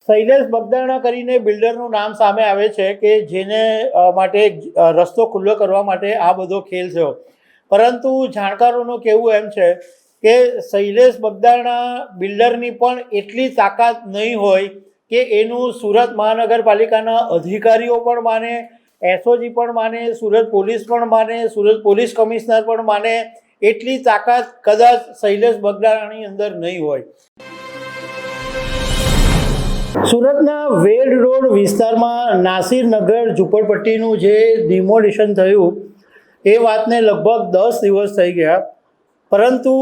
શૈલેષ બગદાણા કરીને બિલ્ડરનું નામ સામે આવે છે કે જેને માટે રસ્તો ખુલ્લો કરવા માટે આ બધો ખેલ થયો, પરંતુ જાણકારોનું કહેવું એમ છે કે શૈલેષ બગદાણા બિલ્ડરની પણ એટલી તાકાત નહીં હોય કે એનું સુરત મહાનગરપાલિકાના અધિકારીઓ પણ માને, એસઓજી પણ માને, સુરત પોલીસ પણ માને, સુરત પોલીસ કમિશનર પણ માને, એટલી તાકાત કદાચ શૈલેષ બગદાણાની અંદર નહીં હોય। સુરતના વેડ રોડ વિસ્તારમાં નાસિરનગર ઝૂંપડપટ્ટીનું જે ડિમોલિશન થયું એ વાતને લગભગ 10 દિવસ થઈ ગયા, પરંતુ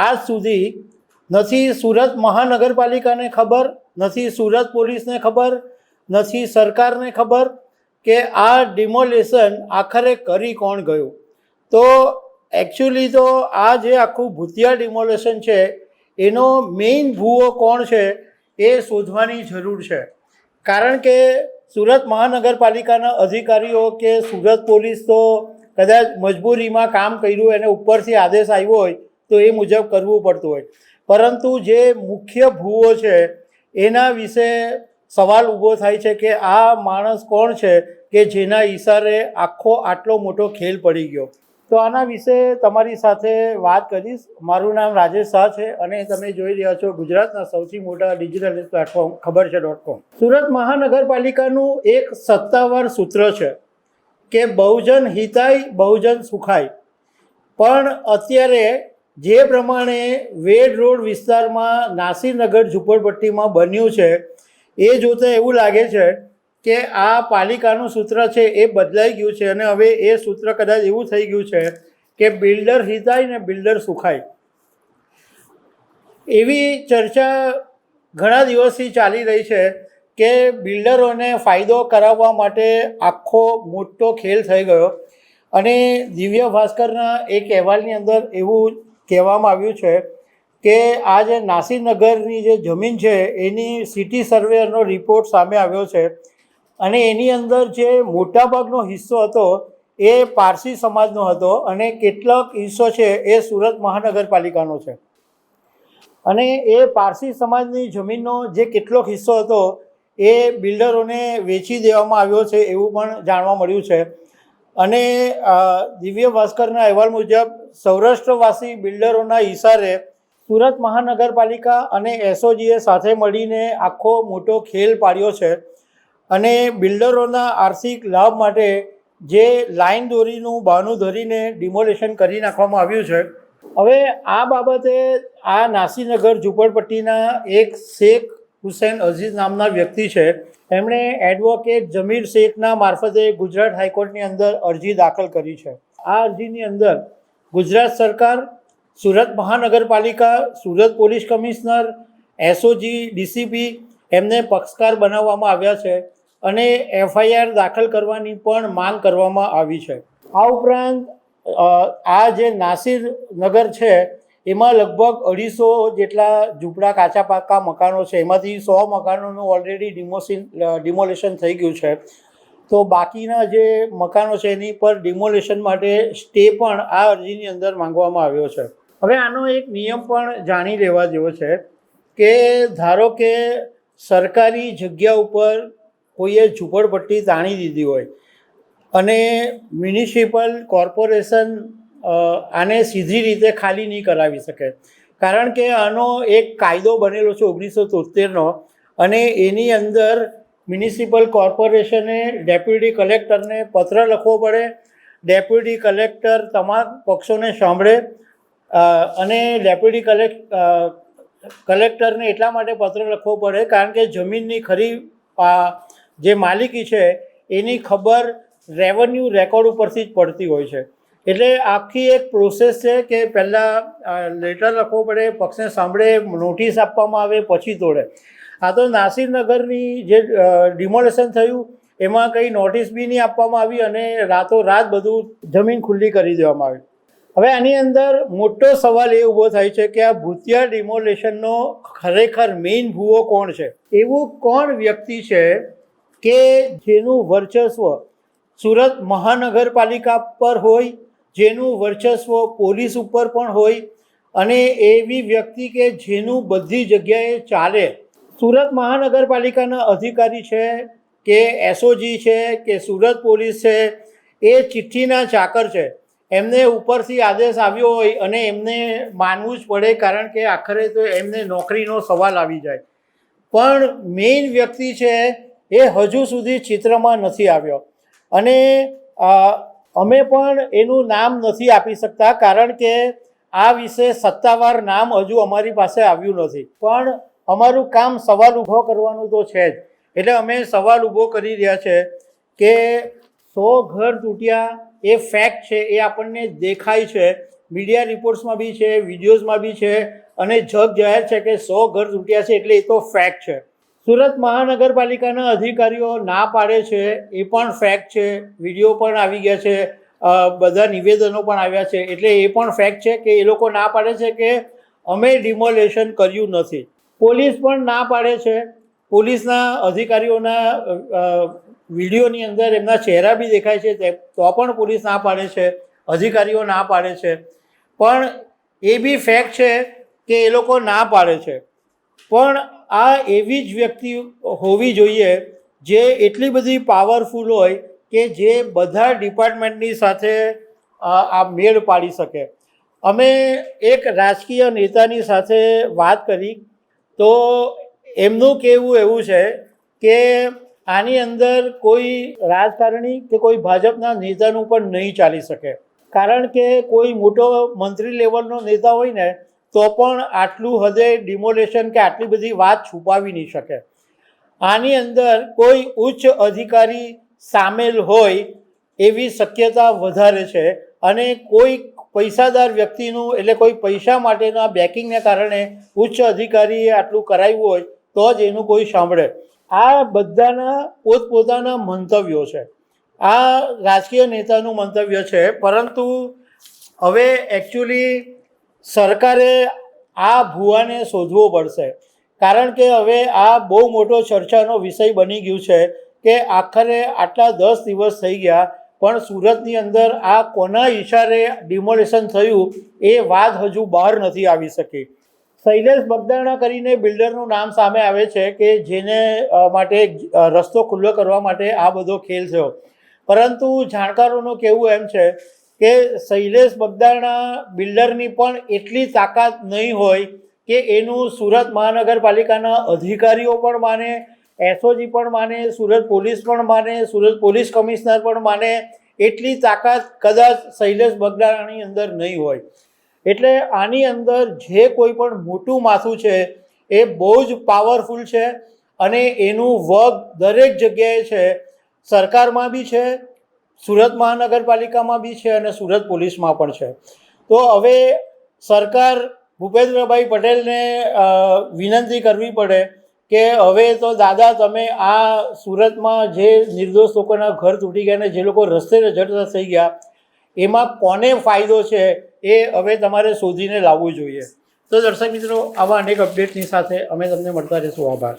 આજ સુધી નથી સુરત મહાનગરપાલિકાને ખબર, નથી સુરત પોલીસને ખબર, નથી સરકારને ખબર કે આ ડિમોલિશન આખરે કરી કોણ ગયું। તો એકચ્યુઅલી તો આ જે આખું ભૂતિયા ડિમોલિશન છે એનો મેઇન ભૂવો કોણ છે એ શોધવાની જરૂર છે, કારણ કે સુરત મહાનગરપાલિકાના અધિકારીઓ કે સુરત પોલીસ તો કદાચ મજબૂરીમાં કામ કર્યું અને ઉપરથી આદેશ આવ્યો હોય તો એ મુજબ કરવું પડતું હોય, પરંતુ જે મુખ્ય ભૂવો છે એના વિશે સવાલ ઊભો થાય છે કે આ માણસ કોણ છે કે જેના ઈશારે આટલો મોટો ખેલ પડી ગયો। તો આના વિશે તમારી સાથે વાત કરીશ। મારું નામ રાજેશ શાહ છે અને તમે જોઈ રહ્યા છો ગુજરાતના સૌથી મોટા ડિજિટલ પ્લેટફોર્મ ખબરછે.com। સુરત મહાનગરપાલિકાનું એક સત્તાવાર સૂત્ર છે કે બહુજન હિતાય બહુજન સુખાય, પણ અત્યારે જે પ્રમાણે વેડ રોડ વિસ્તારમાં નાસિરનગર ઝૂંપડપટ્ટીમાં બન્યું છે એ જોતાં એવું લાગે છે કે આ પાલિકાનું સૂત્ર છે એ બદલાઈ ગયું છે અને હવે એ સૂત્ર કદાચ એવું થઈ ગયું છે કે બિલ્ડર હિતાય ને બિલ્ડર સુખાય। એવી ચર્ચા ઘણા દિવસથી ચાલી રહી છે કે બિલ્ડરોને ફાયદો કરાવવા માટે આખો મોટો ખેલ થઈ ગયો અને દિવ્ય ભાસ્કરના એક અહેવાલની અંદર એવું કહેવામાં આવ્યું છે કે આ જે નાસિરનગરની જે જમીન છે એની સિટી સર્વેનો રિપોર્ટ સામે આવ્યો છે અને એની અંદર જે મોટાભાગનો હિસ્સો હતો એ પારસી સમાજનો હતો અને કેટલોક હિસ્સો છે એ સુરત મહાનગરપાલિકાનો છે અને એ પારસી સમાજની જમીનનો જે કેટલોક હિસ્સો હતો એ બિલ્ડરોને વેચી દેવામાં આવ્યો છે એવું પણ જાણવા મળ્યું છે। અને દિવ્ય ભાસ્કરના અહેવાલ મુજબ સૌરાષ્ટ્રવાસી બિલ્ડરોના ઈશારે સુરત મહાનગરપાલિકા અને એસઓજીએ સાથે મળીને આખો મોટો ખેલ પાડ્યો છે અને બિલ્ડરોના આર્થિક લાભ માટે જે લાઈન દોરીનું બહાનું ધરીને ડિમોલિશન કરી નાખવામાં આવ્યું છે। હવે આ બાબતે આ નાસિરનગર ઝૂંપડપટ્ટીના એક શેખ હુસૈન અઝીઝ નામના વ્યક્તિ છે, એમણે એડવોકેટ જમીર શેખના મારફતે ગુજરાત હાઈકોર્ટની અંદર અરજી દાખલ કરી છે। આ અરજીની અંદર ગુજરાત સરકાર, સુરત મહાનગરપાલિકા, Surat police commissioner, SOG, DCP એમને પક્ષકાર બનાવવામાં આવ્યા છે અને એફઆઈઆર દાખલ કરવાની પણ માંગ કરવામાં આવી છે। આ ઉપરાંત આ જે નાસિરનગર છે એમાં લગભગ 250 જેટલા ઝૂંપડા કાચા પાકા મકાનો છે, એમાંથી 100 મકાનોનું ઓલરેડી ડિમોલિશન થઈ ગયું છે, તો બાકીના જે મકાનો છે એની પર ડિમોલિશન માટે સ્ટે પણ આ અરજીની અંદર માંગવામાં આવ્યો છે। હવે આનો એક નિયમ પણ જાણી લેવા જેવો છે કે ધારો કે સરકારી જગ્યા ઉપર કોઈએ ઝૂંપડપટ્ટી તાણી દીધી હોય અને મ્યુનિસિપલ કોર્પોરેશન આને સીધી રીતે ખાલી નહીં કરાવી શકે, કારણ કે આનો એક કાયદો બનેલો છે 1973નો અને એની અંદર મ્યુનિસિપલ કોર્પોરેશને ડેપ્યુટી કલેક્ટરને પત્ર લખવો પડે, ડેપ્યુટી કલેક્ટર તમામ પક્ષોને સાંભળે અને ડેપ્યુટી કલેક્ટરને એટલા માટે પત્ર લખવો પડે કારણ કે જમીનની ખરી જે માલિકી છે એની ખબર રેવન્યુ રેકોર્ડ ઉપરથી જ પડતી હોય છે। એટલે આખી એક પ્રોસેસ છે કે પહેલાં લેટર લખવો પડે, પક્ષને સાંભળે, નોટિસ આપવામાં આવે પછી તોડે। આ તો નાસિરનગરની જે ડિમોલેશન થયું એમાં કંઈ નોટિસ બી નહીં આપવામાં આવી અને રાતોરાત બધું જમીન ખુલ્લી કરી દેવામાં આવી। હવે આની અંદર મોટો સવાલ એ ઊભો થાય છે કે આ ભૂતિયા ડિમોલેશનનો ખરેખર મેઇન ભૂવો કોણ છે? એવું કોણ વ્યક્તિ છે કે જેનું વર્ચસ્વ સુરત મહાનગરપાલિકા પર હોય, જેનું વર્ચસ્વ પોલીસ ઉપર પણ હોય અને એવી વ્યક્તિ કે જેનું બધી જગ્યાએ ચાલે। સુરત મહાનગરપાલિકાના અધિકારી છે કે એસઓજી છે કે સુરત પોલીસ છે, એ ચિઠ્ઠીના ચાકર છે. એમને ઉપરથી આદેશ આવ્યો હોય અને એમને માનવું જ પડે, કારણ કે આખરે તો એમને નોકરીનો સવાલ આવી જાય. પણ મેઇન વ્યક્તિ છે એ હજુ સુધી ચિત્રમાં નથી આવ્યો અને અમે પણ એનું નામ નથી આપી શકતા, કારણ કે આ વિશે સત્તાવાર નામ હજુ અમારી પાસે આવ્યું નથી. પણ અમારું કામ સવાલ ઊભો કરવાનું તો છે જ, એટલે અમે સવાલ ઊભો કરી રહ્યા છે કે 100 ઘર તૂટ્યા એ ફેક્ટ છે, એ આપણને દેખાય છે, મીડિયા રિપોર્ટ્સમાં બી છે, વિડીયોઝમાં બી છે અને જગ જાહેર છે કે 100 ઘર તૂટ્યા છે, એટલે એ તો ફેક્ટ છે. સુરત મહાનગરપાલિકાના અધિકારીઓ ના પાડે છે એ પણ ફેક્ટ છે, વિડીયો પણ આવી ગયા છે, બધા નિવેદનો પણ આવ્યા છે, એટલે એ પણ ફેક્ટ છે કે એ લોકો ના પાડે છે કે અમે ડિમોલેશન કર્યું નથી. પોલીસ પણ ના પાડે છે. પોલીસના અધિકારીઓના વિડીયોની અંદર એમના ચહેરા બી દેખાય છે, તો પણ પોલીસ ના પાડે છે, અધિકારીઓ ના પાડે છે. પણ એ બી ફેક્ટ છે કે એ લોકો ના પાડે છે. પણ આ એવી જ વ્યક્તિ હોવી જોઈએ જે એટલી બધી પાવરફુલ હોય કે જે બધા ડિપાર્ટમેન્ટની સાથે આ મેળ પાડી શકે. અમે એક રાજકીય નેતાની સાથે વાત કરી તો એમનું કહેવું એવું છે કે આની અંદર કોઈ રાજકારણી કે કોઈ ભાજપના નેતાનું પણ નહીં ચાલી શકે, કારણ કે કોઈ મોટો મંત્રી લેવલનો નેતા હોય ને તો પણ આટલું હદે ડિમોલેશન કે આટલી બધી વાત છુપાવી નહીં શકે. આની અંદર કોઈ ઉચ્ચ અધિકારી સામેલ હોય એવી શક્યતા વધારે છે અને કોઈ પૈસાદાર વ્યક્તિનું, એટલે કોઈ પૈસા માટેના બેકિંગને કારણે ઉચ્ચ અધિકારીએ આટલું કરાવ્યું હોય તો જ એનું કોઈ સાંભળે. આ બધાના પોતપોતાના મંતવ્યો છે, આ રાજકીય નેતાનું મંતવ્ય છે, પરંતુ હવે એકચ્યુઅલી સરકારે આ ભૂવાને શોધવો પડશે, કારણ કે હવે આ બહુ મોટો ચર્ચાનો વિષય બની ગયું છે કે આખરે આટલા 10 દિવસ થઈ ગયા પણ સુરતની અંદર આ કોના ઈશારે ડિમોલેશન થયું એ વાત હજુ બહાર નથી આવી શકી. શૈલેષ બગદાણા કરીને બિલ્ડરનું નામ સામે આવે છે કે જેને માટે રસ્તો ખુલ્લો કરવા માટે આ બધો ખેલ થયો, પરંતુ જાણકારોનું કહેવું એમ છે કે શૈલેષ બગદાણા બિલ્ડરની પણ એટલી તાકાત નહીં હોય કે એનું સુરત મહાનગરપાલિકાના અધિકારીઓ પણ માને, એસઓજી પણ માને, સુરત પોલીસ પણ માને, સુરત પોલીસ કમિશનર પણ માને, એટલી તાકાત કદાચ શૈલેષ બગદાણાની અંદર નહીં હોય. એટલે આની અંદર જે કોઈ પણ મોટું માથું છે એ બહુ જ પાવરફુલ છે અને એનું વર્ક દરેક જગ્યાએ છે, સરકારમાં બી છે, સુરત મહાનગરપાલિકામાં બી છે અને સુરત પોલીસમાં પણ છે. તો હવે સરકાર ભૂપેન્દ્રભાઈ પટેલને વિનંતી કરવી પડે કે હવે તો દાદા તમે આ સુરતમાં જે નિર્દોષ લોકોના ઘર તૂટી ગયા ને જે લોકો રસ્તે જડતા થઈ ગયા એમાં કોને ફાયદો છે એ હવે તમારે શોધીને લાવવું જોઈએ. તો દર્શક મિત્રો, આવા અનેક અપડેટની સાથે અમે તમને મળતા રહીશું. આભાર.